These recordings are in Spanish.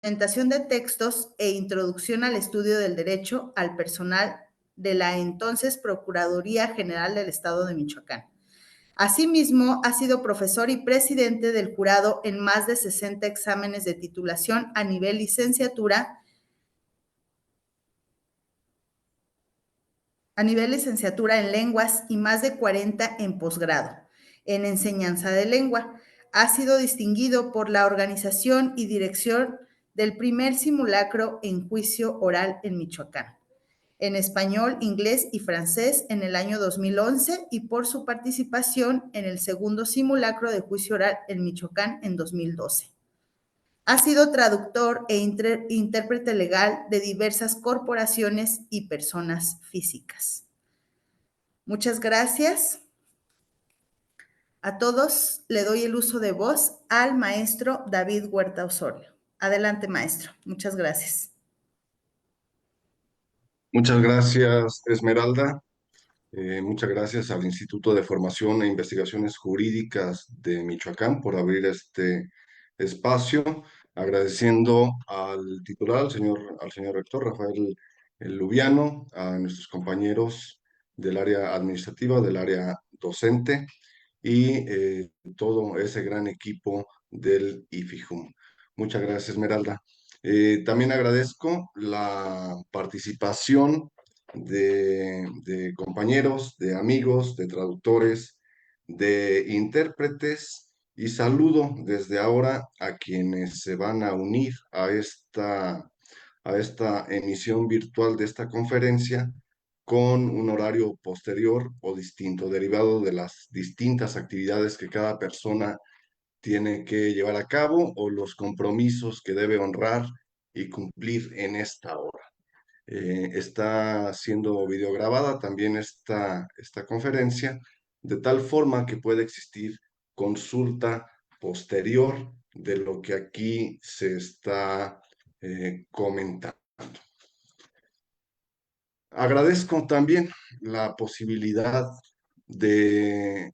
Presentación de textos e introducción al estudio del derecho al personal de la entonces Procuraduría General del Estado de Michoacán. Asimismo, ha sido profesor y presidente del jurado en más de 60 exámenes de titulación a nivel licenciatura en lenguas y más de 40 en posgrado en enseñanza de lengua. Ha sido distinguido por la organización y dirección del primer simulacro en juicio oral en Michoacán, en español, inglés y francés en el año 2011 y por su participación en el segundo simulacro de juicio oral en Michoacán en 2012. Ha sido traductor e intérprete legal de diversas corporaciones y personas físicas. Muchas gracias. A todos le doy el uso de voz al maestro David Huerta Osorio. Adelante, maestro. Muchas gracias. Muchas gracias, Esmeralda. Muchas gracias al Instituto de Formación e Investigaciones Jurídicas de Michoacán por abrir este espacio, agradeciendo al titular, al señor rector Rafael Lubiano, a nuestros compañeros del área administrativa, del área docente y todo ese gran equipo del IFIJUM. Muchas gracias, Esmeralda. También agradezco la participación de compañeros, de amigos, de traductores, de intérpretes y saludo desde ahora a quienes se van a unir a esta emisión virtual de esta conferencia con un horario posterior o distinto, derivado de las distintas actividades que cada persona tiene que llevar a cabo o los compromisos que debe honrar y cumplir en esta hora. Está siendo videograbada también esta conferencia, de tal forma que puede existir consulta posterior de lo que aquí se está comentando. Agradezco también la posibilidad de,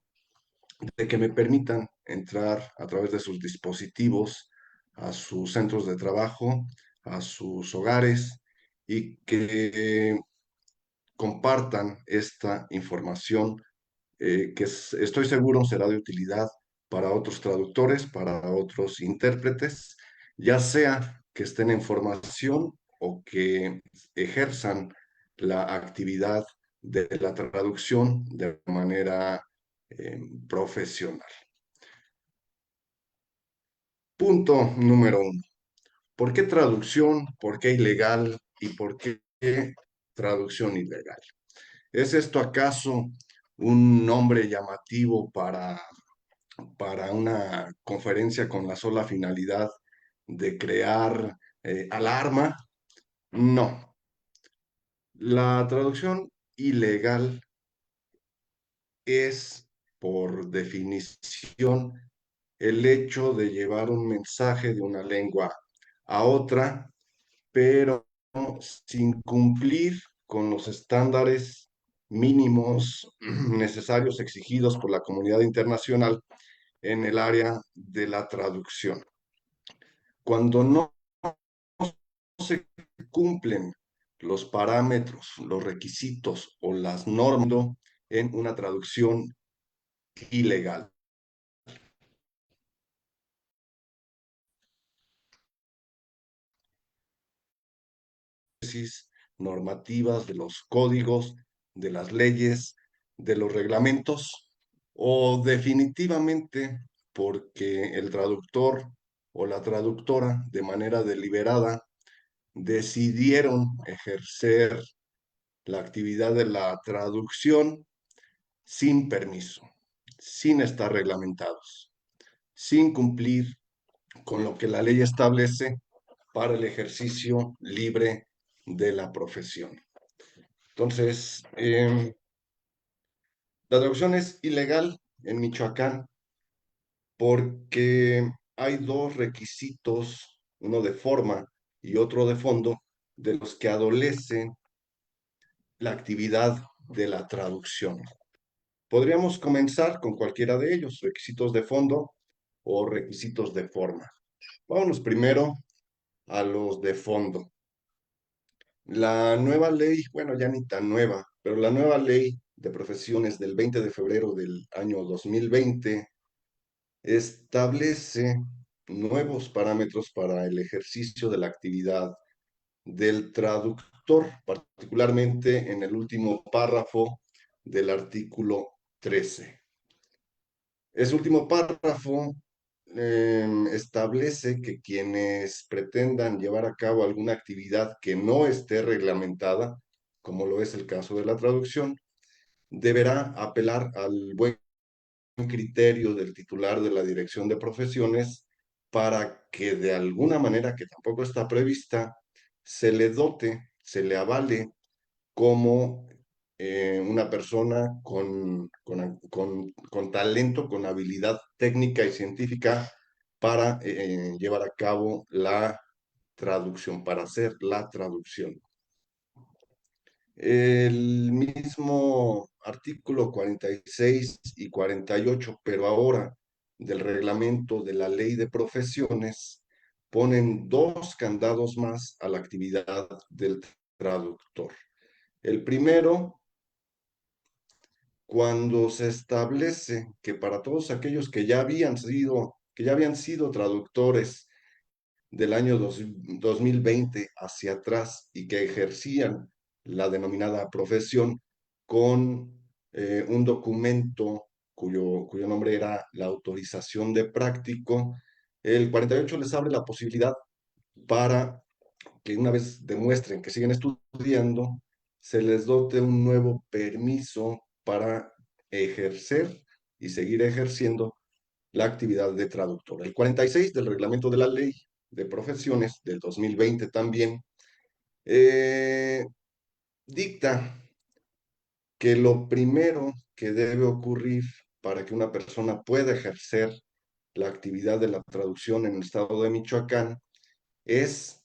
de que me permitan entrar a través de sus dispositivos a sus centros de trabajo, a sus hogares y que compartan esta información estoy seguro será de utilidad para otros traductores, para otros intérpretes, ya sea que estén en formación o que ejerzan la actividad de la traducción de manera profesional. Punto número 1. ¿Por qué traducción? ¿Por qué ilegal? ¿Y por qué traducción ilegal? ¿Es esto acaso un nombre llamativo para una conferencia con la sola finalidad de crear alarma? No. La traducción ilegal es, por definición, el hecho de llevar un mensaje de una lengua a otra, pero sin cumplir con los estándares mínimos necesarios exigidos por la comunidad internacional en el área de la traducción. Cuando no se cumplen los parámetros, los requisitos o las normas en una traducción ilegal. Normativas de los códigos, de las leyes, de los reglamentos, o definitivamente porque el traductor o la traductora de manera deliberada decidieron ejercer la actividad de la traducción sin permiso, sin estar reglamentados, sin cumplir con lo que la ley establece para el ejercicio libre de la profesión. Entonces, la traducción es ilegal en Michoacán porque hay dos requisitos, uno de forma y otro de fondo, de los que adolece la actividad de la traducción. Podríamos comenzar con cualquiera de ellos, requisitos de fondo o requisitos de forma. Vámonos primero a los de fondo. La nueva ley, bueno, ya ni tan nueva, pero la nueva ley de profesiones del 20 de febrero del año 2020 establece nuevos parámetros para el ejercicio de la actividad del traductor, particularmente en el último párrafo del artículo 13. Ese último párrafo establece que quienes pretendan llevar a cabo alguna actividad que no esté reglamentada, como lo es el caso de la traducción, deberá apelar al buen criterio del titular de la Dirección de Profesiones para que de alguna manera que tampoco está prevista, se le dote, se le avale como una persona con talento, con habilidad técnica y científica para llevar a cabo la traducción, para hacer la traducción. El mismo artículo 46 y 48, pero ahora del reglamento de la ley de profesiones, ponen dos candados más a la actividad del traductor. El primero, cuando se establece que para todos aquellos que ya habían sido traductores del año 2020 hacia atrás y que ejercían la denominada profesión con un documento cuyo nombre era la autorización de práctico, el 48 les abre la posibilidad para que una vez demuestren que siguen estudiando, se les dote un nuevo permiso para ejercer y seguir ejerciendo la actividad de traductor. El 46 del reglamento de la ley de profesiones del 2020 también eh, dicta que lo primero que debe ocurrir para que una persona pueda ejercer la actividad de la traducción en el estado de Michoacán es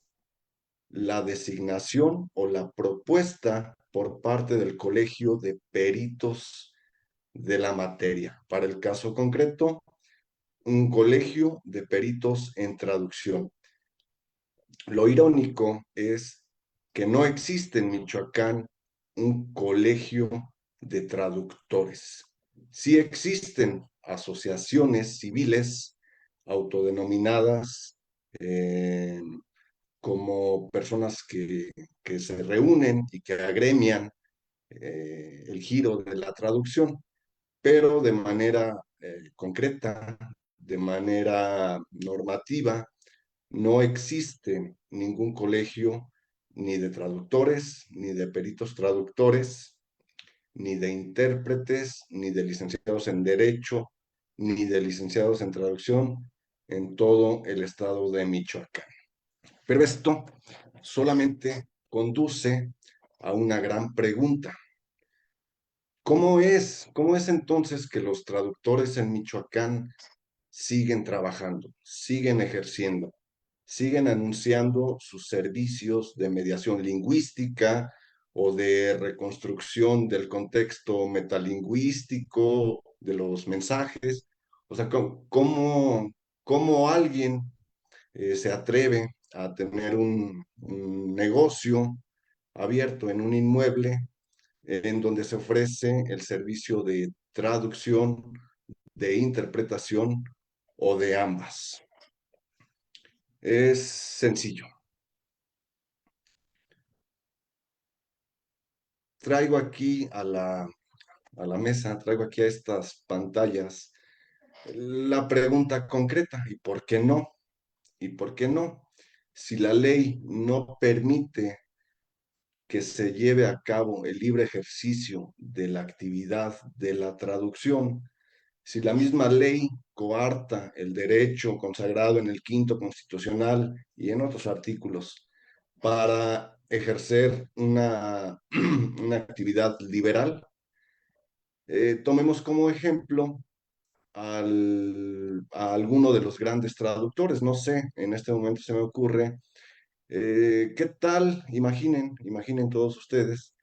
la designación o la propuesta por parte del Colegio de Peritos de la materia. Para el caso concreto, un colegio de peritos en traducción. Lo irónico es que no existe en Michoacán un colegio de traductores. Sí existen asociaciones civiles autodenominadas eh, como personas que se reúnen y que agremian el giro de la traducción, pero de manera concreta, de manera normativa, no existe ningún colegio ni de traductores, ni de peritos traductores, ni de intérpretes, ni de licenciados en Derecho, ni de licenciados en Traducción en todo el estado de Michoacán. Pero esto solamente conduce a una gran pregunta. ¿Cómo es entonces que los traductores en Michoacán siguen trabajando, siguen ejerciendo, siguen anunciando sus servicios de mediación lingüística o de reconstrucción del contexto metalingüístico de los mensajes? O sea, cómo alguien se atreve a tener un negocio abierto en un inmueble en donde se ofrece el servicio de traducción, de interpretación o de ambas? Es sencillo. Traigo aquí a la mesa, traigo aquí a estas pantallas la pregunta concreta, ¿y por qué no? ¿Y por qué no? Si la ley no permite que se lleve a cabo el libre ejercicio de la actividad de la traducción, si la misma ley coarta el derecho consagrado en el quinto constitucional y en otros artículos para ejercer una actividad liberal, tomemos como ejemplo a alguno de los grandes traductores. No sé, en este momento se me ocurre, ¿qué tal? Imaginen todos ustedes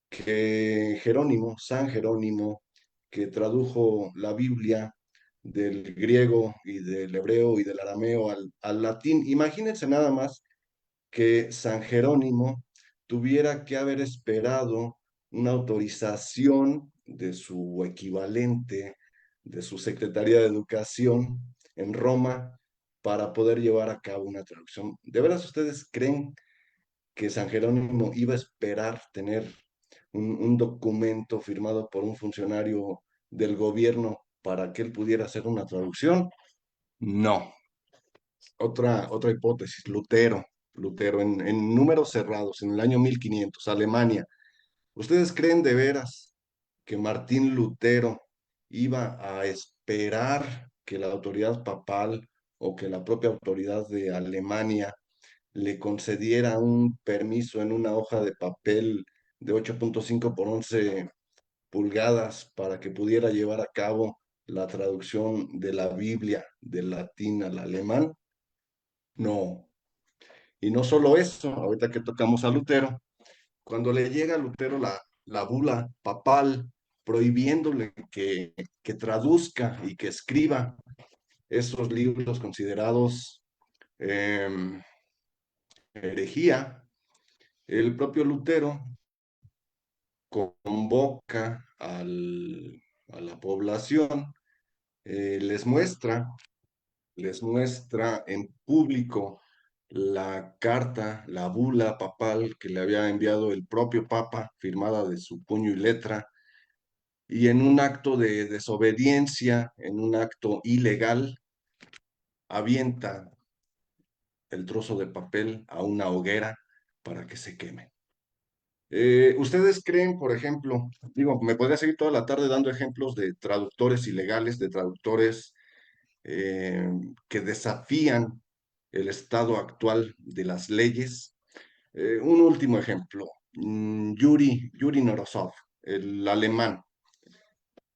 que Jerónimo, San Jerónimo, que tradujo la Biblia del griego y del hebreo y del arameo al latín, imagínense nada más que San Jerónimo tuviera que haber esperado una autorización de su equivalente, de su Secretaría de Educación en Roma, para poder llevar a cabo una traducción. ¿De veras ustedes creen que San Jerónimo iba a esperar tener un documento firmado por un funcionario del gobierno para que él pudiera hacer una traducción? No. Otra hipótesis, Lutero en números cerrados, en el año 1500, Alemania. ¿Ustedes creen de veras que Martín Lutero iba a esperar que la autoridad papal o que la propia autoridad de Alemania le concediera un permiso en una hoja de papel de 8.5 por 11 pulgadas para que pudiera llevar a cabo la traducción de la Biblia del latín al alemán? No. Y no solo eso, ahorita que tocamos a Lutero, cuando le llega a Lutero la bula papal prohibiéndole que traduzca y que escriba esos libros considerados eh, herejía, el propio Lutero convoca a la población, les muestra en público la carta, la bula papal que le había enviado el propio Papa, firmada de su puño y letra, y en un acto de desobediencia, en un acto ilegal, avienta el trozo de papel a una hoguera para que se queme. ¿Ustedes creen, por ejemplo, digo, me podría seguir toda la tarde dando ejemplos de traductores ilegales, de traductores eh, que desafían el estado actual de las leyes? Un último ejemplo, Yuri Norosov, el alemán.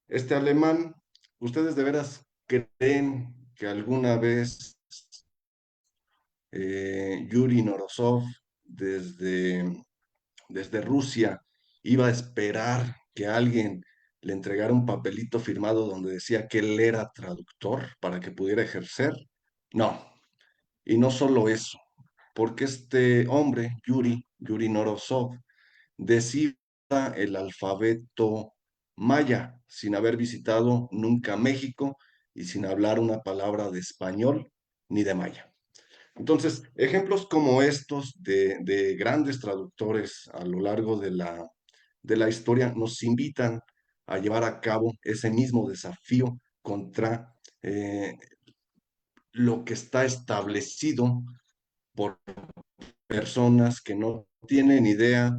Este alemán, ¿ustedes de veras creen que alguna vez Yuri Norosov desde Rusia iba a esperar que alguien le entregara un papelito firmado donde decía que él era traductor para que pudiera ejercer? No, y no solo eso, porque este hombre, Yuri Norosov, descifra el alfabeto maya sin haber visitado nunca México y sin hablar una palabra de español ni de maya. Entonces, ejemplos como estos de grandes traductores a lo largo de la historia nos invitan a llevar a cabo ese mismo desafío contra lo que está establecido por personas que no tienen idea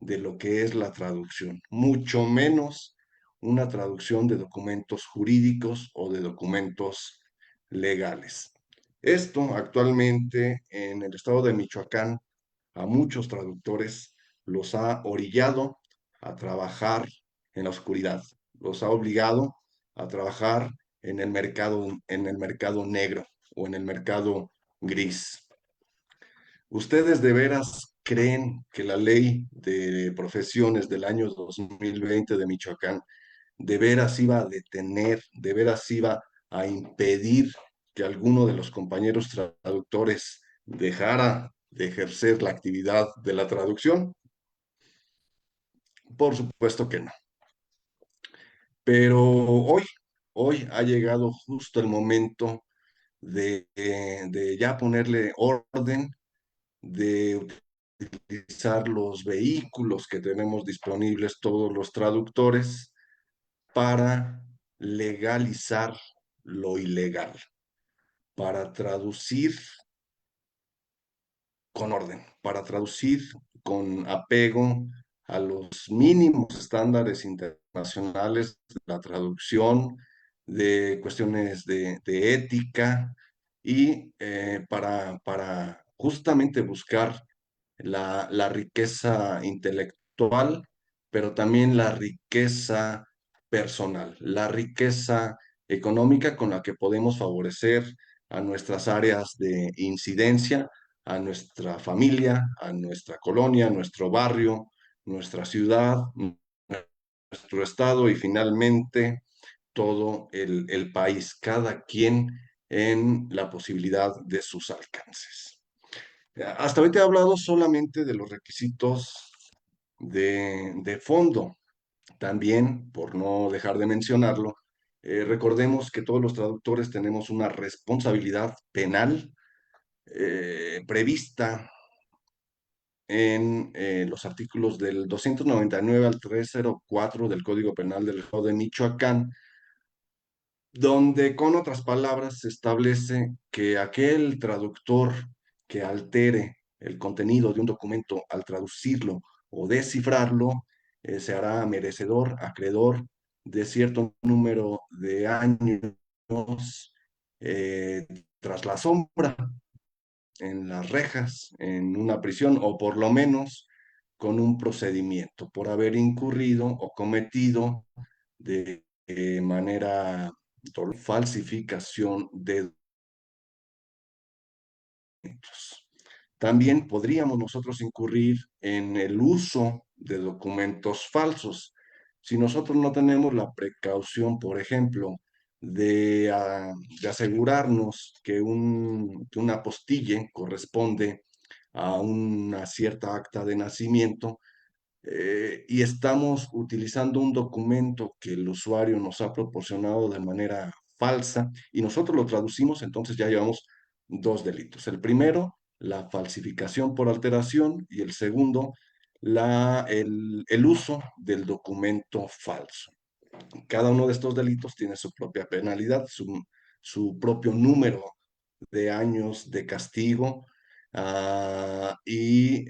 de lo que es la traducción, mucho menos una traducción de documentos jurídicos o de documentos legales. Esto actualmente en el estado de Michoacán a muchos traductores los ha orillado a trabajar en la oscuridad, los ha obligado a trabajar en el mercado negro o en el mercado gris. ¿Ustedes de veras creen que la ley de profesiones del año 2020 de Michoacán de veras iba a detener, de veras iba a impedir que alguno de los compañeros traductores dejara de ejercer la actividad de la traducción? Por supuesto que no. Pero hoy ha llegado justo el momento de ya ponerle orden, de utilizar los vehículos que tenemos disponibles todos los traductores para legalizar lo ilegal, para traducir con orden, para traducir con apego a los mínimos estándares internacionales de la traducción, de cuestiones de ética y para justamente buscar la riqueza intelectual, pero también la riqueza personal, la riqueza económica con la que podemos favorecer a nuestras áreas de incidencia, a nuestra familia, a nuestra colonia, nuestro barrio, nuestra ciudad, nuestro estado y finalmente todo el país, cada quien en la posibilidad de sus alcances. Hasta ahorita he hablado solamente de los requisitos de fondo. También, por no dejar de mencionarlo, recordemos que todos los traductores tenemos una responsabilidad penal prevista en los artículos del 299 al 304 del Código Penal del Estado de Michoacán, donde con otras palabras se establece que aquel traductor que altere el contenido de un documento al traducirlo o descifrarlo, se hará merecedor, acreedor de cierto número de años eh, tras la sombra, en las rejas, en una prisión o por lo menos con un procedimiento por haber incurrido o cometido de manera falsificación de documentos. También podríamos nosotros incurrir en el uso de documentos falsos. Si nosotros no tenemos la precaución, por ejemplo, de asegurarnos que una apostille corresponde a una cierta acta de nacimiento, y estamos utilizando un documento que el usuario nos ha proporcionado de manera falsa y nosotros lo traducimos, entonces ya llevamos dos delitos. El primero, la falsificación por alteración, y el segundo, el uso del documento falso. Cada uno de estos delitos tiene su propia penalidad, su propio número de años de castigo, y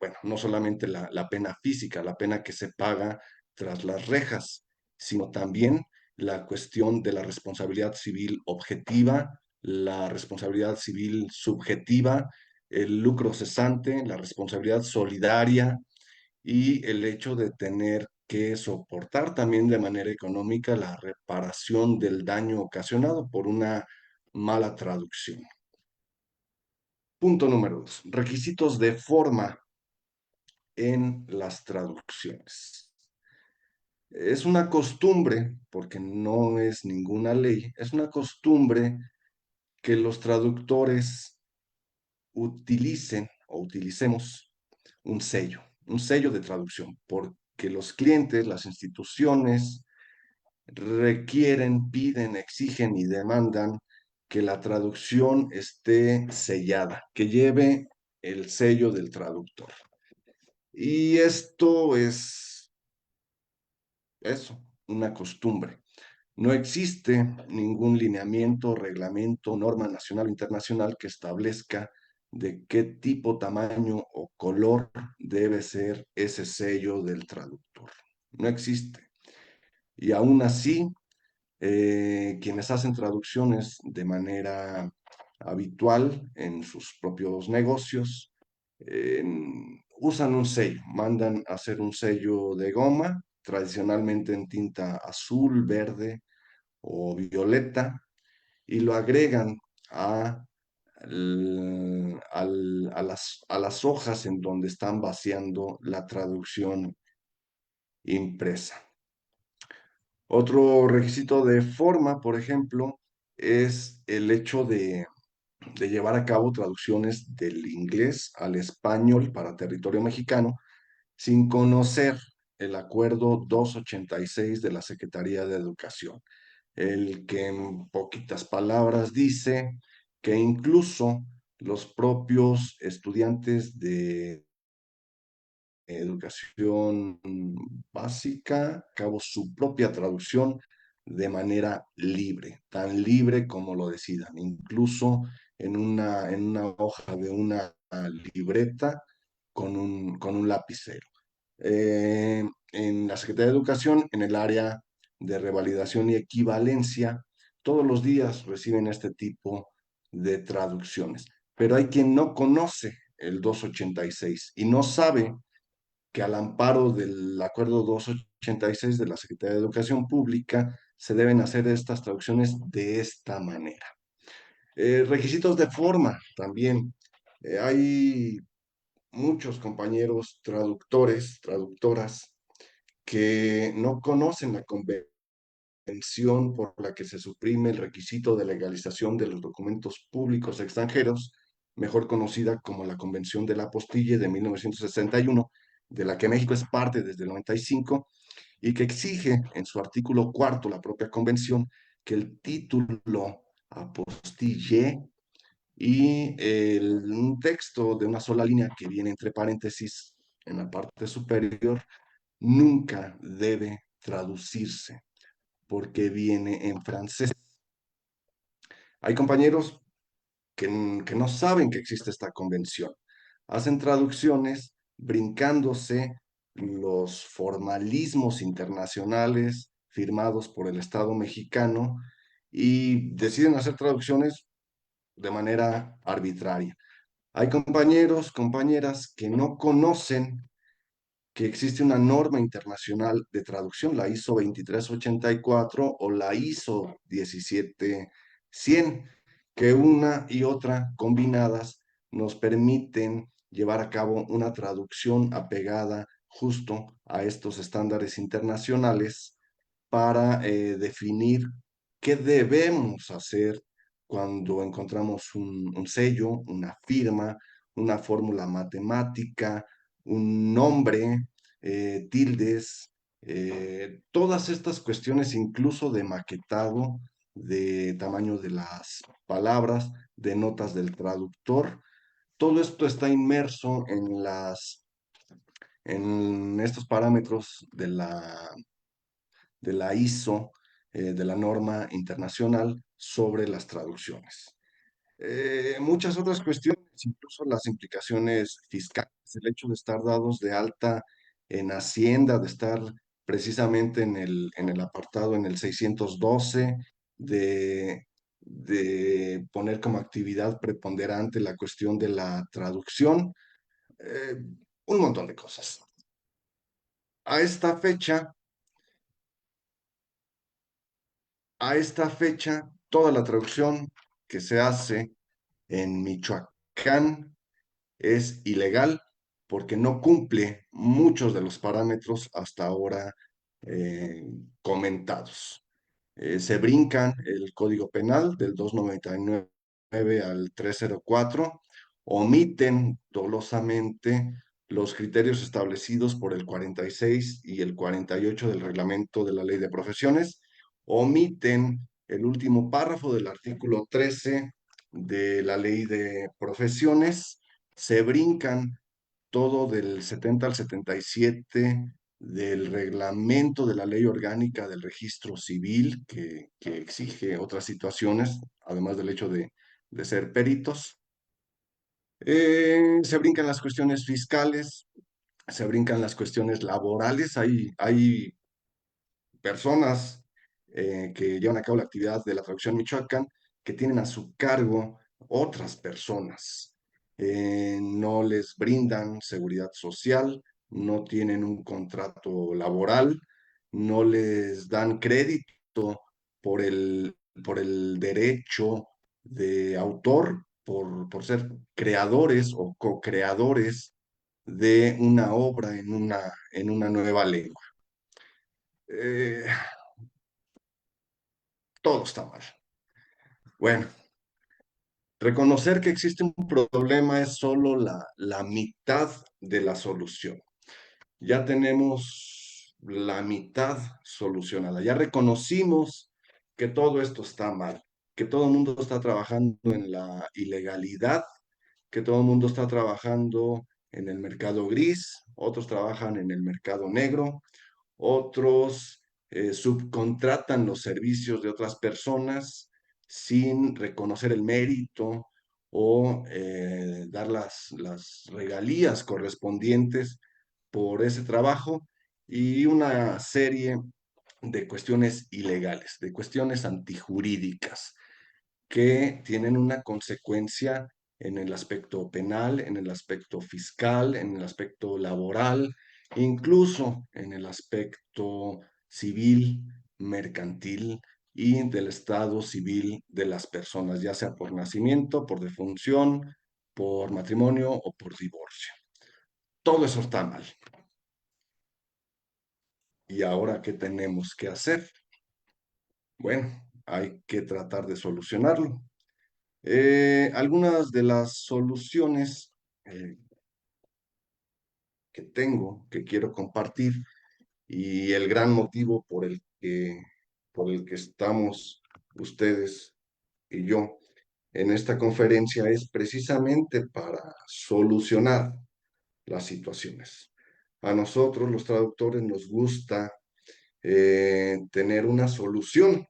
bueno, no solamente la pena física, la pena que se paga tras las rejas, sino también la cuestión de la responsabilidad civil objetiva, la responsabilidad civil subjetiva, el lucro cesante, la responsabilidad solidaria y el hecho de tener que soportar también de manera económica la reparación del daño ocasionado por una mala traducción. Punto número 2. Requisitos de forma en las traducciones. Es una costumbre, porque no es ninguna ley, es una costumbre que los traductores utilicen o utilicemos un sello de traducción, porque los clientes, las instituciones requieren, piden, exigen y demandan que la traducción esté sellada, que lleve el sello del traductor. Y esto es eso, una costumbre. No existe ningún lineamiento, reglamento, norma nacional o internacional que establezca de qué tipo, tamaño o color debe ser ese sello del traductor. No existe. Y aún así, quienes hacen traducciones de manera habitual en sus propios negocios, usan un sello, mandan a hacer un sello de goma, tradicionalmente en tinta azul, verde o violeta, y lo agregan a las hojas en donde están vaciando la traducción impresa. Otro requisito de forma, por ejemplo, es el hecho de llevar a cabo traducciones del inglés al español para territorio mexicano sin conocer el acuerdo 286 de la Secretaría de Educación, el que en poquitas palabras dice que incluso los propios estudiantes de educación básica, cabo su propia traducción de manera libre, tan libre como lo decidan, incluso en una hoja de una libreta con un lapicero. En la Secretaría de Educación, en el área de revalidación y equivalencia, todos los días reciben este tipo de traducciones, pero hay quien no conoce el 286 y no sabe que al amparo del acuerdo 286 de la Secretaría de Educación Pública se deben hacer estas traducciones de esta manera. Requisitos de forma también. Hay muchos compañeros traductores, traductoras, que no conocen la convención por la que se suprime el requisito de legalización de los documentos públicos extranjeros mejor conocida como la Convención de la Apostille de 1961, de la que México es parte desde el 95, y que exige en su artículo cuarto, la propia convención, que el título apostille y un texto de una sola línea que viene entre paréntesis en la parte superior nunca debe traducirse porque viene en francés. Hay compañeros que no saben que existe esta convención. Hacen traducciones brincándose los formalismos internacionales firmados por el Estado mexicano y deciden hacer traducciones de manera arbitraria. Hay compañeros, compañeras que no conocen que existe una norma internacional de traducción, la ISO 2384 o la ISO 17100, que una y otra combinadas nos permiten llevar a cabo una traducción apegada justo a estos estándares internacionales para definir qué debemos hacer cuando encontramos un sello, una firma, una fórmula matemática, un nombre, tildes, todas estas cuestiones, incluso de maquetado, de tamaño de las palabras, de notas del traductor. Todo esto está inmerso en estos parámetros de la ISO, de la norma internacional sobre las traducciones. Muchas otras cuestiones, incluso las implicaciones fiscales, el hecho de estar dados de alta en Hacienda, de estar precisamente en el apartado, en el 612, de poner como actividad preponderante la cuestión de la traducción, eh, un montón de cosas. A esta fecha, a esta fecha, toda la traducción que se hace en Michoacán es ilegal porque no cumple muchos de los parámetros hasta ahora eh, comentados. Se brincan el Código Penal del 299 al 304, omiten dolosamente los criterios establecidos por el 46 y el 48 del reglamento de la Ley de Profesiones, omiten el último párrafo del artículo 13 de la Ley de Profesiones, se brincan todo del 70 al 77 del reglamento de la ley orgánica del registro civil, que exige otras situaciones, además del hecho de ser peritos. Se brincan las cuestiones fiscales, se brincan las cuestiones laborales. Hay personas que llevan a cabo la actividad de la traducción Michoacán que tienen a su cargo otras personas. No les brindan seguridad social, no tienen un contrato laboral, no les dan crédito por por el derecho de autor, por ser creadores o co-creadores de una obra en una nueva lengua. Eh, Todo está mal. Bueno, reconocer que existe un problema es solo la mitad de la solución. Ya tenemos la mitad solucionada. Ya reconocimos que todo esto está mal, que todo el mundo está trabajando en la ilegalidad, que todo el mundo está trabajando en el mercado gris, otros trabajan en el mercado negro, otros subcontratan los servicios de otras personas sin reconocer el mérito o dar las regalías correspondientes por ese trabajo y una serie de cuestiones ilegales, de cuestiones antijurídicas que tienen una consecuencia en el aspecto penal, en el aspecto fiscal, en el aspecto laboral, incluso en el aspecto civil, mercantil y del estado civil de las personas, ya sea por nacimiento, por defunción, por matrimonio o por divorcio. Todo eso está mal. ¿Y ahora qué tenemos que hacer? Bueno, hay que tratar de solucionarlo. Algunas de las soluciones eh, que tengo, que quiero compartir, y el gran motivo por el que estamos ustedes y yo en esta conferencia es precisamente para solucionar las situaciones. A nosotros, los traductores, nos gusta tener una solución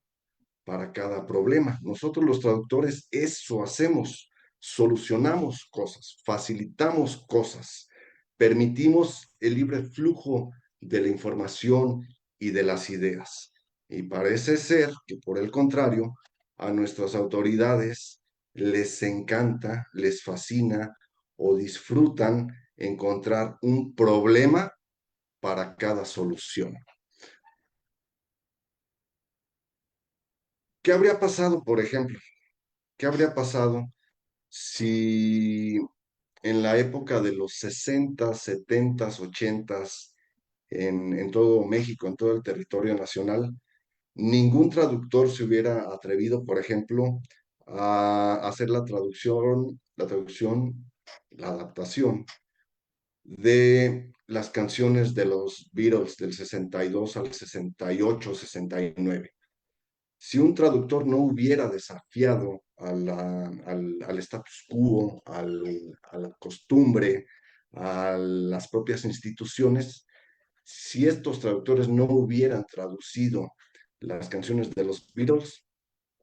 para cada problema. Nosotros los traductores eso hacemos, solucionamos cosas, facilitamos cosas, permitimos el libre flujo de la información y de las ideas. Y parece ser que por el contrario, a nuestras autoridades les encanta, les fascina o disfrutan encontrar un problema para cada solución. ¿Qué habría pasado, por ejemplo? ¿Qué habría pasado si en la época de los 60, 70, 80, en todo México, en todo el territorio nacional, ningún traductor se hubiera atrevido, por ejemplo, a hacer la adaptación de las canciones de los Beatles del 62 al 68, 69? Si un traductor no hubiera desafiado al status quo, a la costumbre, a las propias instituciones, si estos traductores no hubieran traducido las canciones de los Beatles,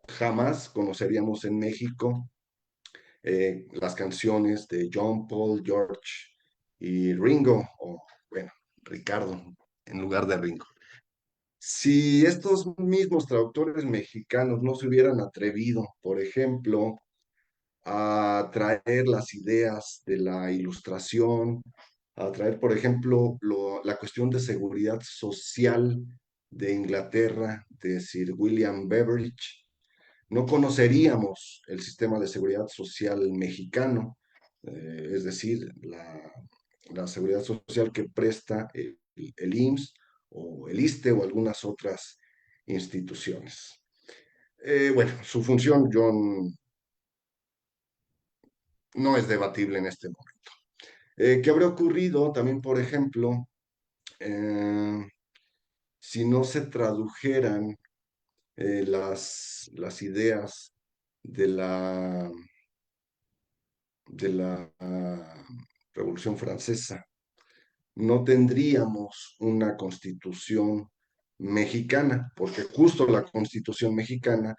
jamás conoceríamos en México las canciones de John, Paul, George y Ringo, o bueno, Ricardo en lugar de Ringo. Si estos mismos traductores mexicanos no se hubieran atrevido, por ejemplo, a traer las ideas de la ilustración, a traer, por ejemplo, la cuestión de seguridad social de Inglaterra, de Sir William Beveridge, no conoceríamos el sistema de seguridad social mexicano, es decir, la seguridad social que presta el IMSS o el ISSSTE o algunas otras instituciones. Bueno, su función, John, no es debatible en este momento. ¿Qué habría ocurrido también, por ejemplo, eh, si no se tradujeran las ideas de la Revolución Francesa? No tendríamos una constitución mexicana, porque justo la constitución mexicana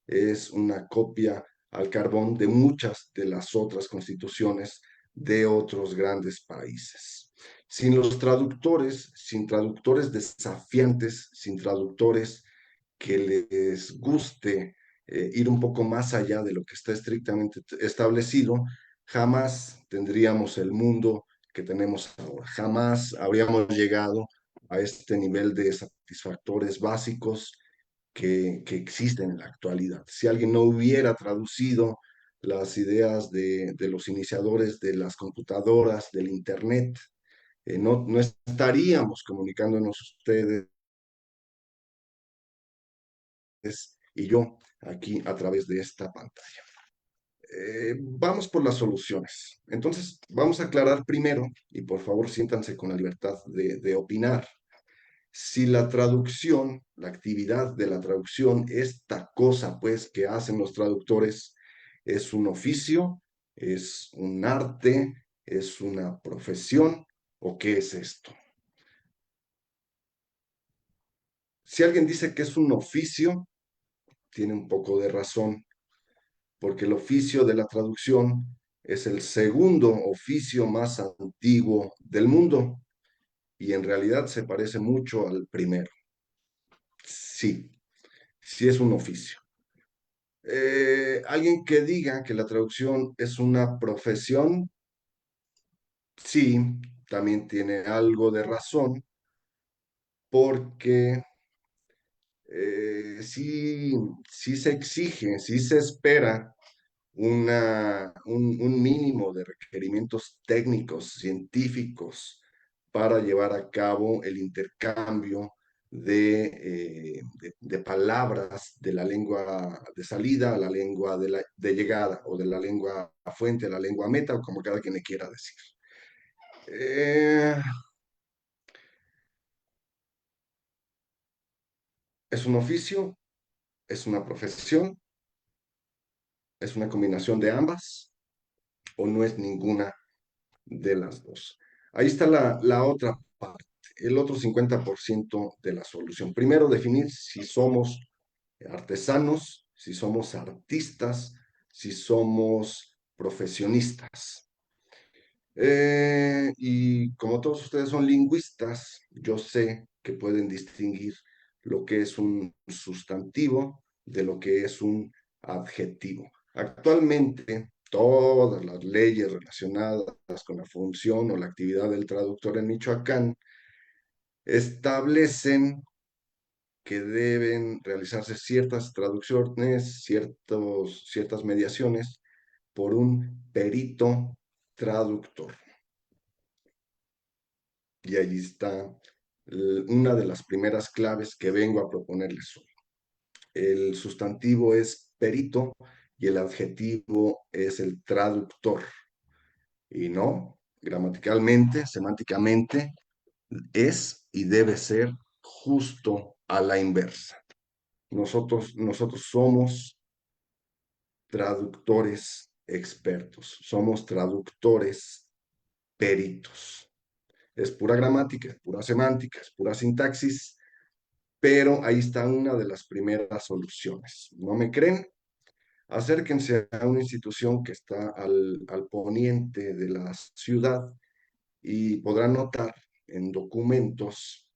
es una copia al carbón de muchas de las otras constituciones de otros grandes países. Sin los traductores, sin traductores desafiantes, sin traductores que les guste ir un poco más allá de lo que está estrictamente establecido, jamás tendríamos el mundo que tenemos ahora. Jamás habríamos llegado a este nivel de satisfactores básicos que existen en la actualidad. Si alguien no hubiera traducido las ideas de los iniciadores de las computadoras, del Internet, no estaríamos comunicándonos ustedes y yo aquí a través de esta pantalla. Vamos por las soluciones. Entonces, vamos a aclarar primero, y por favor siéntanse con la libertad de opinar, si la traducción, la actividad de la traducción, esta cosa pues que hacen los traductores, es un oficio, es un arte, es una profesión, o qué es esto. Si alguien dice que es un oficio, tiene un poco de razón, porque el oficio de la traducción es el segundo oficio más antiguo del mundo y en realidad se parece mucho al primero. Sí, sí es un oficio. Alguien que diga que la traducción es una profesión, sí, también tiene algo de razón, porque sí, sí se exige, sí se espera un mínimo de requerimientos técnicos, científicos, para llevar a cabo el intercambio de palabras de la lengua de salida a la lengua de llegada, o de la lengua fuente a la lengua meta, o como cada quien le quiera decir. Eh, es un oficio, es una profesión, es una combinación de ambas, o no es ninguna de las dos. Ahí está la otra parte, el otro 50% de la solución. Primero, definir si somos artesanos, si somos artistas, si somos profesionistas. Y como todos ustedes son lingüistas, yo sé que pueden distinguir lo que es un sustantivo de lo que es un adjetivo. Actualmente, todas las leyes relacionadas con la función o la actividad del traductor en Michoacán establecen que deben realizarse ciertas traducciones, ciertas mediaciones por un perito traductor. Y allí está una de las primeras claves que vengo a proponerles hoy. El sustantivo es perito y el adjetivo es el traductor. Y no, gramaticalmente, semánticamente, es y debe ser justo a la inversa. Nosotros somos traductores expertos, somos traductores peritos. Es pura gramática, es pura semántica, es pura sintaxis, pero ahí está una de las primeras soluciones. ¿No me creen? Acérquense a una institución que está al poniente de la ciudad y podrán notar en documentos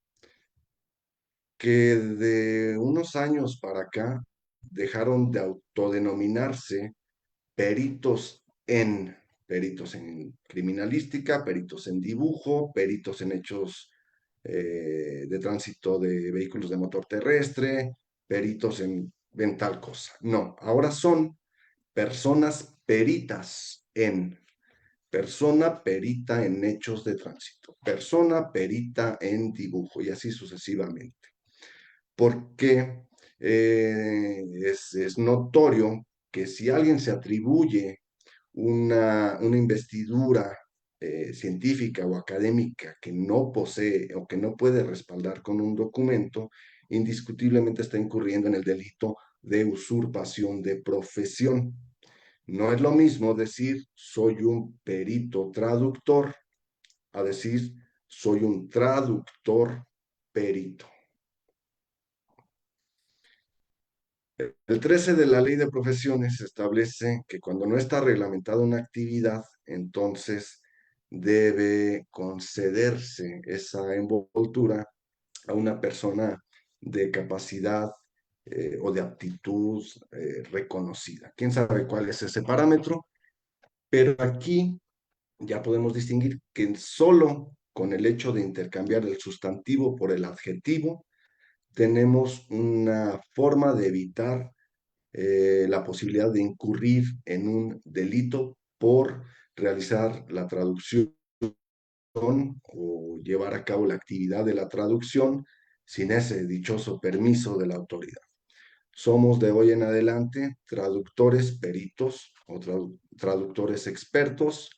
que de unos años para acá dejaron de autodenominarse peritos peritos en criminalística, peritos en dibujo, peritos en hechos de tránsito de vehículos de motor terrestre, peritos en tal cosa. No, ahora son personas peritas persona perita en hechos de tránsito, persona perita en dibujo y así sucesivamente. Porque es notorio que si alguien se atribuye una investidura científica o académica que no posee o que no puede respaldar con un documento, indiscutiblemente está incurriendo en el delito de usurpación de profesión. No es lo mismo decir soy un perito traductor a decir soy un traductor perito. El 13 de la Ley de Profesiones establece que cuando no está reglamentada una actividad, entonces debe concederse esa envoltura a una persona de capacidad o de aptitud reconocida. ¿Quién sabe cuál es ese parámetro? Pero aquí ya podemos distinguir que solo con el hecho de intercambiar el sustantivo por el adjetivo, tenemos una forma de evitar la posibilidad de incurrir en un delito por realizar la traducción o llevar a cabo la actividad de la traducción sin ese dichoso permiso de la autoridad. Somos de hoy en adelante traductores peritos o traductores expertos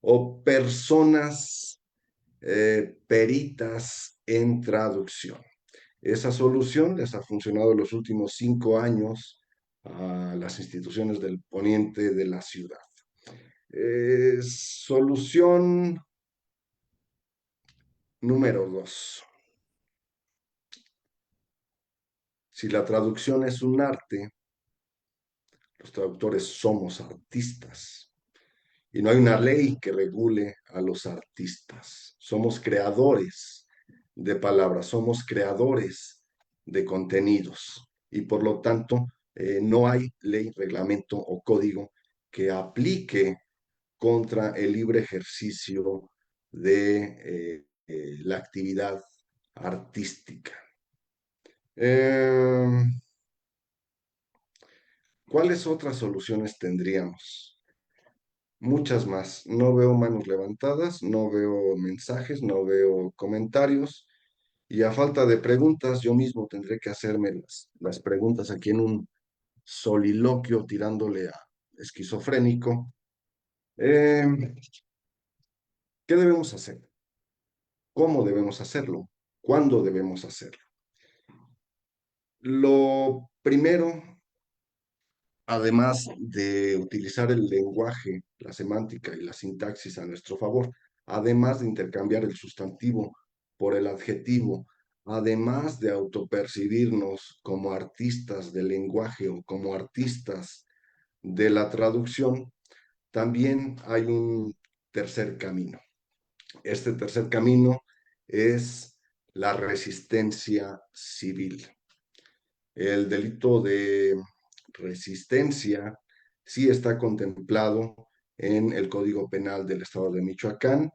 o personas peritas en traducción. Esa solución les ha funcionado los últimos 5 años a las instituciones del poniente de la ciudad. Solución número 2. Si la traducción es un arte, los traductores somos artistas. Y no hay una ley que regule a los artistas. Somos creadores de palabras, somos creadores de contenidos. Y por lo tanto, no hay ley, reglamento o código que aplique contra el libre ejercicio de la actividad artística. ¿Cuáles otras soluciones tendríamos? Muchas más. No veo manos levantadas, no veo mensajes, no veo comentarios. Y a falta de preguntas, yo mismo tendré que hacerme las preguntas aquí en un soliloquio tirándole a esquizofrénico. Eh, ¿Qué debemos hacer? ¿Cómo debemos hacerlo? ¿Cuándo debemos hacerlo? Lo primero, además de utilizar el lenguaje, la semántica y la sintaxis a nuestro favor, además de intercambiar el sustantivo por el adjetivo, además de autopercibirnos como artistas del lenguaje o como artistas de la traducción, también hay un tercer camino. Este tercer camino es la resistencia civil. El delito de resistencia sí está contemplado en el Código Penal del Estado de Michoacán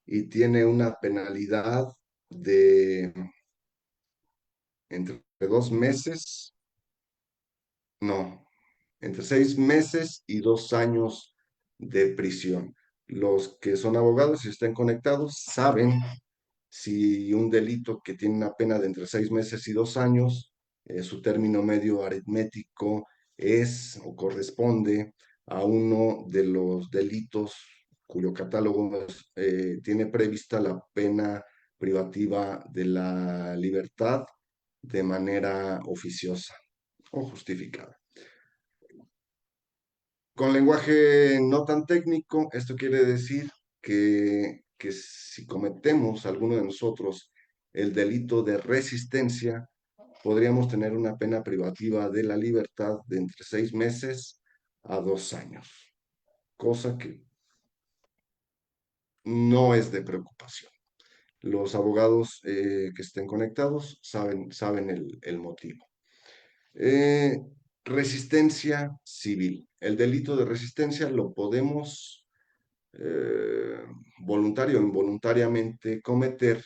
y tiene una penalidad de entre 2 meses, no, entre 6 meses y 2 años de prisión. Los que son abogados y estén conectados saben si un delito que tiene una pena de entre 6 meses y 2 años, su término medio aritmético es o corresponde a uno de los delitos cuyo catálogo tiene prevista la pena privativa de la libertad de manera oficiosa o justificada. Con lenguaje no tan técnico, esto quiere decir que si cometemos alguno de nosotros el delito de resistencia, podríamos tener una pena privativa de la libertad de entre 6 meses a 2 años, cosa que no es de preocupación. Los abogados que estén conectados saben el motivo. Eh, Resistencia civil. El delito de resistencia lo podemos voluntario o involuntariamente cometer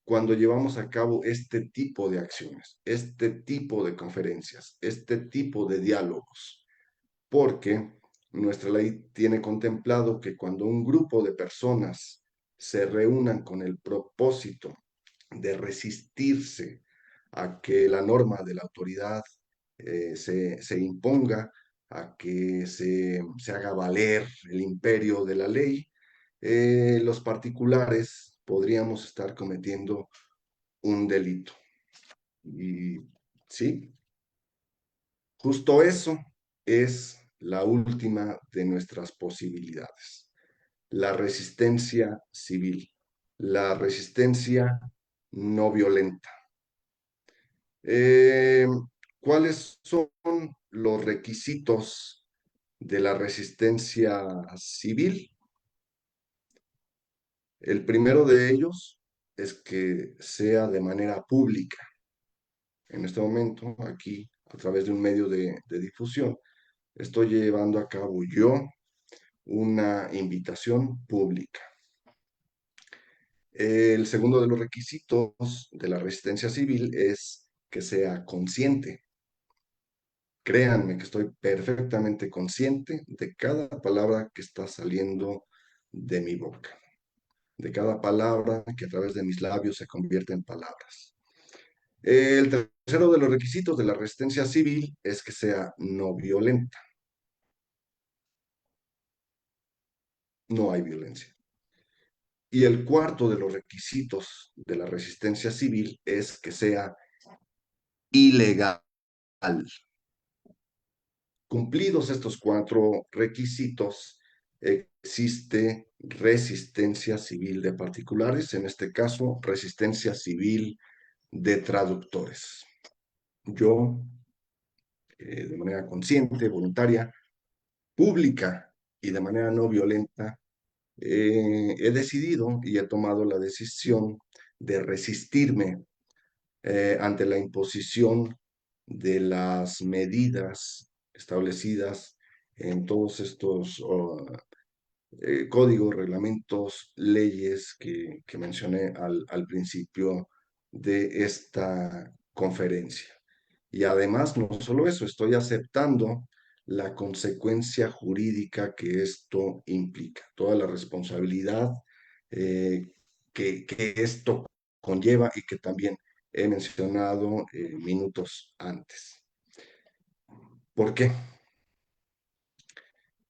cuando llevamos a cabo este tipo de acciones, este tipo de conferencias, este tipo de diálogos, porque nuestra ley tiene contemplado que cuando un grupo de personas se reúnan con el propósito de resistirse a que la norma de la autoridad se imponga, a que se haga valer el imperio de la ley, los particulares podríamos estar cometiendo un delito. Y sí, justo eso es la última de nuestras posibilidades, la resistencia civil, la resistencia no violenta. Eh, ¿Cuáles son los requisitos de la resistencia civil? El primero de ellos es que sea de manera pública. En este momento, aquí, a través de un medio de difusión, estoy llevando a cabo yo una invitación pública. El segundo de los requisitos de la resistencia civil es que sea consciente. Créanme que estoy perfectamente consciente de cada palabra que está saliendo de mi boca, de cada palabra que a través de mis labios se convierte en palabras. El tercero de los requisitos de la resistencia civil es que sea no violenta. No hay violencia. Y el cuarto de los requisitos de la resistencia civil es que sea ilegal. Cumplidos estos cuatro requisitos, existe resistencia civil de particulares, en este caso, resistencia civil de traductores. Yo, de manera consciente, voluntaria, pública y de manera no violenta, he decidido y he tomado la decisión de resistirme ante la imposición de las medidas establecidas en todos estos códigos, reglamentos, leyes que mencioné al principio de esta conferencia. Y además, no solo eso, estoy aceptando la consecuencia jurídica que esto implica, toda la responsabilidad que esto conlleva y que también he mencionado minutos antes. ¿Por qué?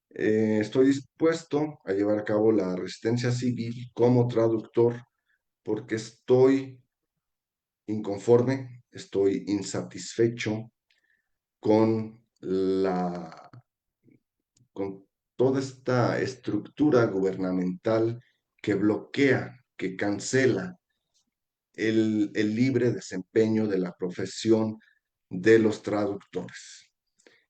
Estoy dispuesto a llevar a cabo la resistencia civil como traductor porque estoy inconforme, estoy insatisfecho con con toda esta estructura gubernamental que bloquea, que cancela el libre desempeño de la profesión de los traductores.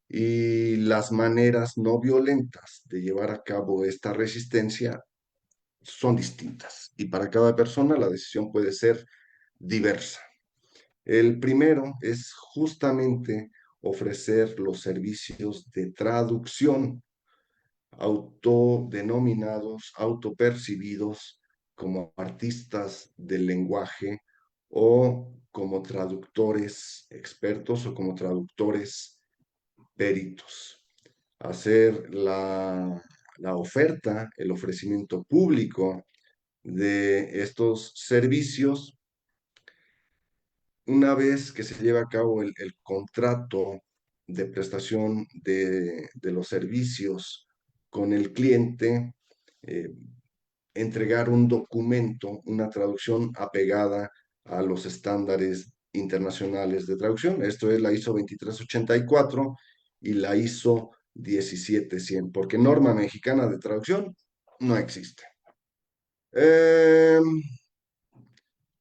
Y las maneras no violentas de llevar a cabo esta resistencia son distintas. Y para cada persona la decisión puede ser diversa. El primero es justamente ofrecer los servicios de traducción autodenominados, autopercibidos como artistas del lenguaje o como traductores expertos o como traductores peritos. Hacer la oferta, el ofrecimiento público de estos servicios una vez que se lleva a cabo el contrato de prestación de los servicios con el cliente, eh, entregar un documento, una traducción apegada a los estándares internacionales de traducción. Esto es la ISO 2384 y la ISO 17100, porque norma mexicana de traducción no existe. Eh,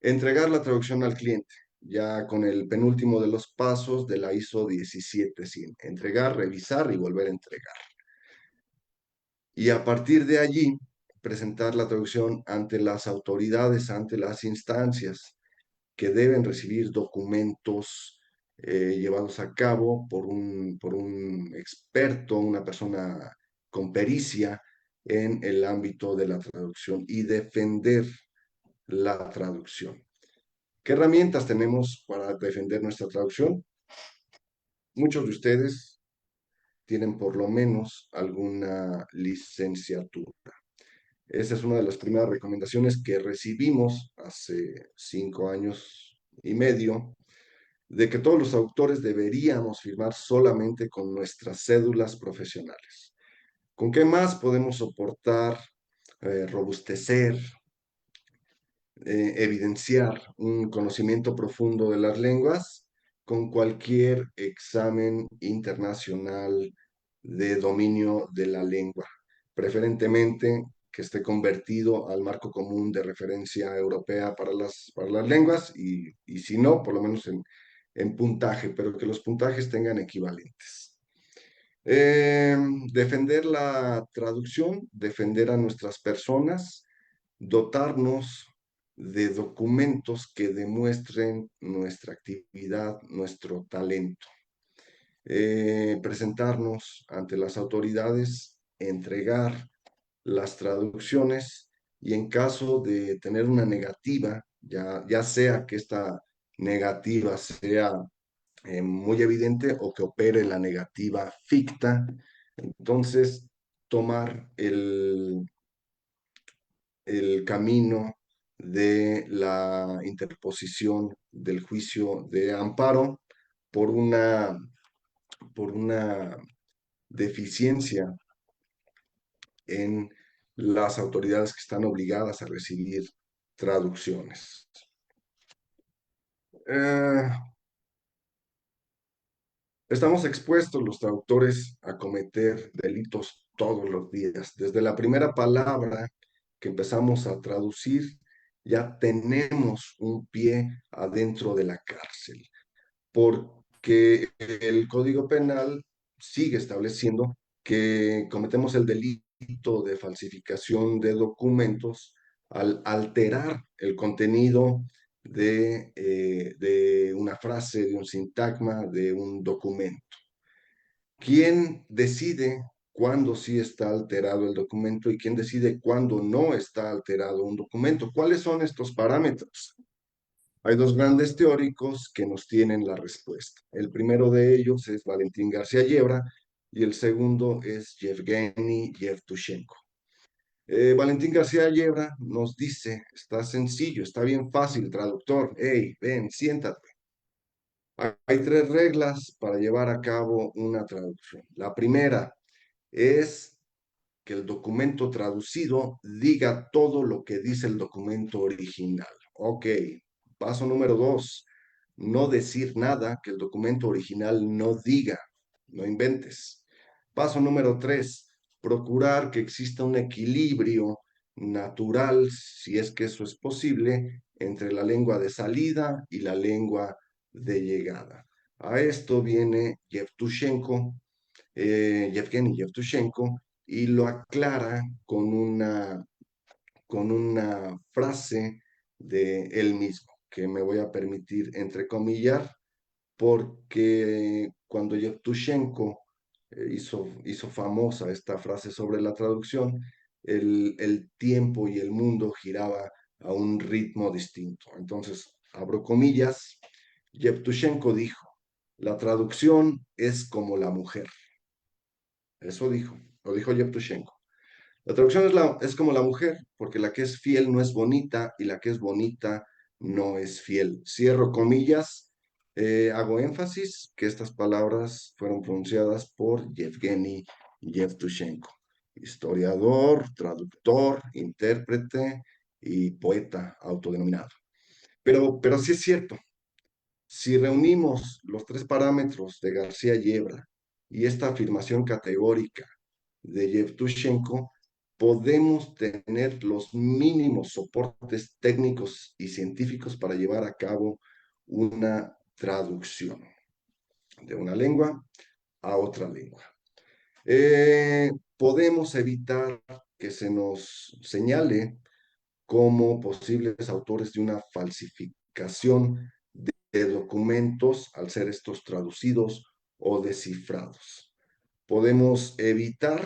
Entregar la traducción al cliente, ya con el penúltimo de los pasos de la ISO 17100. Entregar, revisar y volver a entregar. Y a partir de allí, presentar la traducción ante las autoridades, ante las instancias que deben recibir documentos llevados a cabo por un experto, una persona con pericia en el ámbito de la traducción y defender la traducción. ¿Qué herramientas tenemos para defender nuestra traducción? Muchos de ustedes tienen por lo menos alguna licenciatura. Esa es una de las primeras recomendaciones que recibimos hace 5 años y medio, de que todos los autores deberíamos firmar solamente con nuestras cédulas profesionales. ¿Con qué más podemos soportar, robustecer, evidenciar un conocimiento profundo de las lenguas con cualquier examen internacional de dominio de la lengua, preferentemente que esté convertido al marco común de referencia europea para las lenguas y si no, por lo menos en puntaje, pero que los puntajes tengan equivalentes. Defender la traducción, defender a nuestras personas, dotarnos de documentos que demuestren nuestra actividad, nuestro talento. Presentarnos ante las autoridades, entregar las traducciones y en caso de tener una negativa, ya sea que esta negativa sea muy evidente o que opere la negativa ficta, entonces tomar el camino de la interposición del juicio de amparo por por una deficiencia en las autoridades que están obligadas a recibir traducciones. Eh, Estamos expuestos los traductores a cometer delitos todos los días. Desde la primera palabra que empezamos a traducir, ya tenemos un pie adentro de la cárcel, porque el Código Penal sigue estableciendo que cometemos el delito de falsificación de documentos al alterar el contenido de una frase, de un sintagma, de un documento. ¿Quién decide cuándo sí está alterado el documento y quién decide cuándo no está alterado un documento? ¿Cuáles son estos parámetros? Hay dos grandes teóricos que nos tienen la respuesta. El primero de ellos es Valentín García Yebra y el segundo es Yevgeny Yevtushenko. Valentín García Yebra nos dice, está sencillo, está bien fácil, traductor, hey, ven, siéntate. Hay tres reglas para llevar a cabo una traducción. La primera es que el documento traducido diga todo lo que dice el documento original. Ok, paso número dos, no decir nada que el documento original no diga, no inventes. Paso número tres, procurar que exista un equilibrio natural, si es que eso es posible, entre la lengua de salida y la lengua de llegada. A esto viene Yevgeny Yevtushenko, y lo aclara con una frase de él mismo, que me voy a permitir entrecomillar, porque cuando Yevtushenko hizo famosa esta frase sobre la traducción, el tiempo y el mundo giraba a un ritmo distinto. Entonces, abro comillas, Yevtushenko dijo, la traducción es como la mujer. Eso dijo, lo dijo Yevtushenko. La traducción es como la mujer, porque la que es fiel no es bonita y la que es bonita no es fiel. Cierro comillas, hago énfasis que estas palabras fueron pronunciadas por Yevgeny Yevtushenko, historiador, traductor, intérprete y poeta autodenominado. Pero sí es cierto, si reunimos los tres parámetros de García Yebra y esta afirmación categórica de Yevtushenko, podemos tener los mínimos soportes técnicos y científicos para llevar a cabo una traducción de una lengua a otra lengua. Podemos evitar que se nos señale como posibles autores de una falsificación de documentos al ser estos traducidos o descifrados. Podemos evitar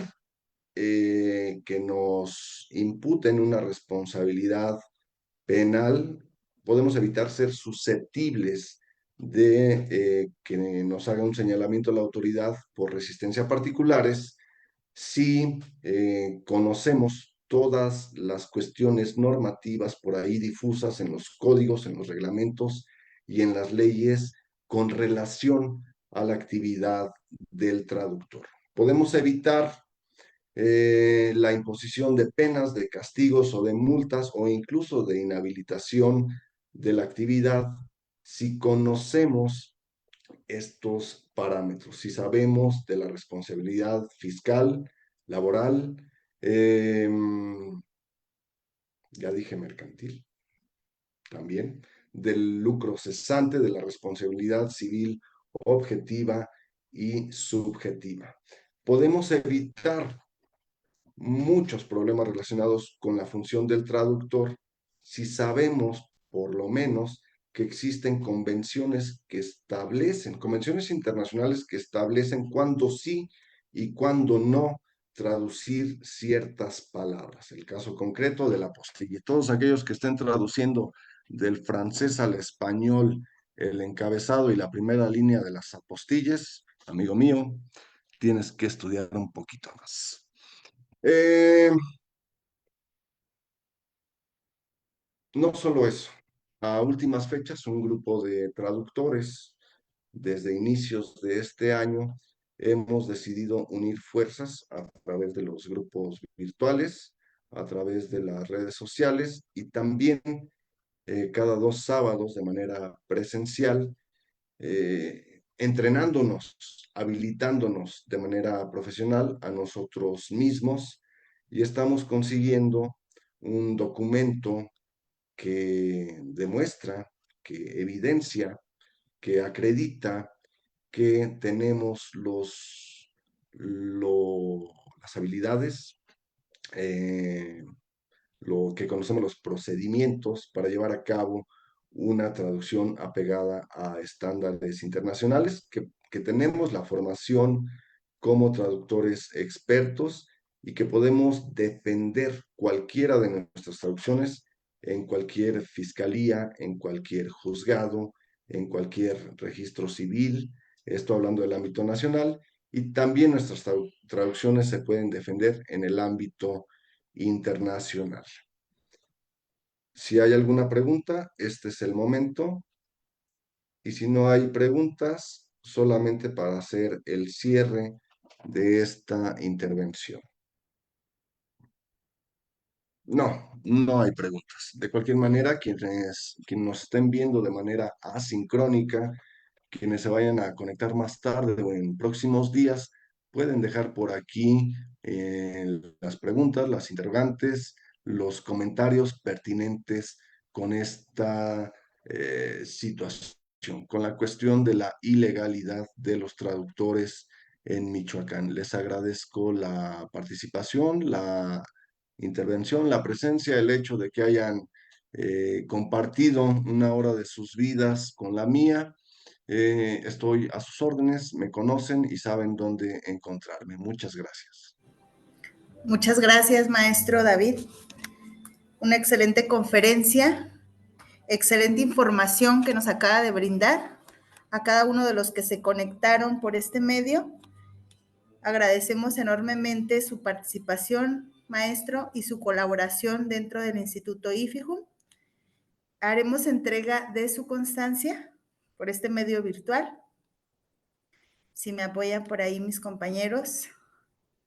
que nos imputen una responsabilidad penal, podemos evitar ser susceptibles de que nos haga un señalamiento a la autoridad por resistencia a particulares si conocemos todas las cuestiones normativas por ahí difusas en los códigos, en los reglamentos y en las leyes con relación a la actividad del traductor. Podemos evitar la imposición de penas, de castigos o de multas o incluso de inhabilitación de la actividad si conocemos estos parámetros, si sabemos de la responsabilidad fiscal, laboral, eh, ya dije mercantil también, del lucro cesante, de la responsabilidad civil objetiva y subjetiva. Podemos evitar muchos problemas relacionados con la función del traductor si sabemos, por lo menos, que existen convenciones internacionales que establecen cuándo sí y cuándo no traducir ciertas palabras. El caso concreto de la apostilla. Todos aquellos que estén traduciendo del francés al español el encabezado y la primera línea de las apostillas, amigo mío, tienes que estudiar un poquito más. Eh, no solo eso, a últimas fechas, un grupo de traductores, desde inicios de este año, hemos decidido unir fuerzas a través de los grupos virtuales, a través de las redes sociales y también cada 2 sábados de manera presencial, entrenándonos, habilitándonos de manera profesional a nosotros mismos y estamos consiguiendo un documento que demuestra, que evidencia, que acredita que tenemos las habilidades, eh, lo que conocemos los procedimientos para llevar a cabo una traducción apegada a estándares internacionales, que tenemos la formación como traductores expertos y que podemos defender cualquiera de nuestras traducciones en cualquier fiscalía, en cualquier juzgado, en cualquier registro civil, esto hablando del ámbito nacional, y también nuestras traducciones se pueden defender en el ámbito internacional. Si hay alguna pregunta, este es el momento. Y si no hay preguntas, solamente para hacer el cierre de esta intervención. No, no hay preguntas. De cualquier manera, quienes nos estén viendo de manera asincrónica, quienes se vayan a conectar más tarde o en próximos días, pueden dejar por aquí las preguntas, las interrogantes, los comentarios pertinentes con esta situación, con la cuestión de la ilegalidad de los traductores en Michoacán. Les agradezco la participación, la intervención, la presencia, el hecho de que hayan compartido una hora de sus vidas con la mía. Estoy a sus órdenes, me conocen y saben dónde encontrarme. Muchas gracias. Muchas gracias, maestro David. Una excelente conferencia, excelente información que nos acaba de brindar a cada uno de los que se conectaron por este medio. Agradecemos enormemente su participación, maestro, y su colaboración dentro del Instituto IFIJU. Haremos entrega de su constancia por este medio virtual. Si me apoyan por ahí mis compañeros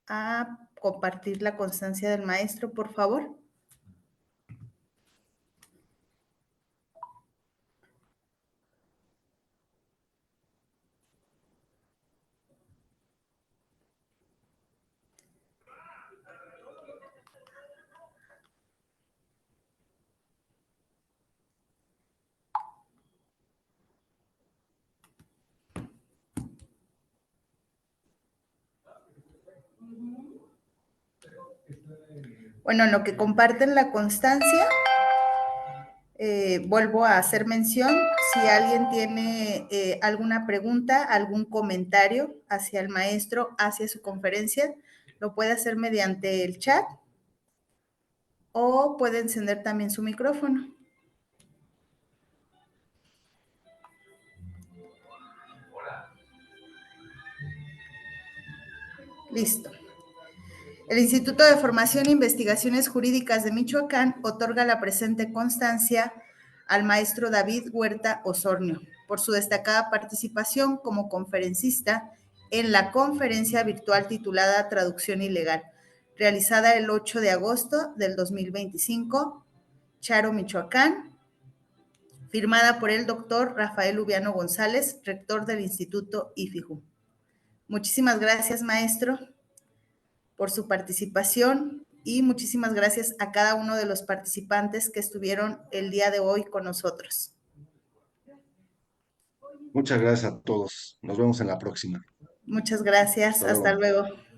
a compartir la constancia del maestro, por favor. Bueno, en lo que comparten la constancia, vuelvo a hacer mención, si alguien tiene alguna pregunta, algún comentario hacia el maestro, hacia su conferencia, lo puede hacer mediante el chat o puede encender también su micrófono. Listo. El Instituto de Formación e Investigaciones Jurídicas de Michoacán otorga la presente constancia al maestro David Huerta Osornio por su destacada participación como conferencista en la conferencia virtual titulada Traducción Ilegal, realizada el 8 de agosto del 2025, Charo, Michoacán, firmada por el doctor Rafael Ubiano González, rector del Instituto IFIJU. Muchísimas gracias, maestro, por su participación y muchísimas gracias a cada uno de los participantes que estuvieron el día de hoy con nosotros. Muchas gracias a todos. Nos vemos en la próxima. Muchas gracias. Hasta Hasta luego. luego.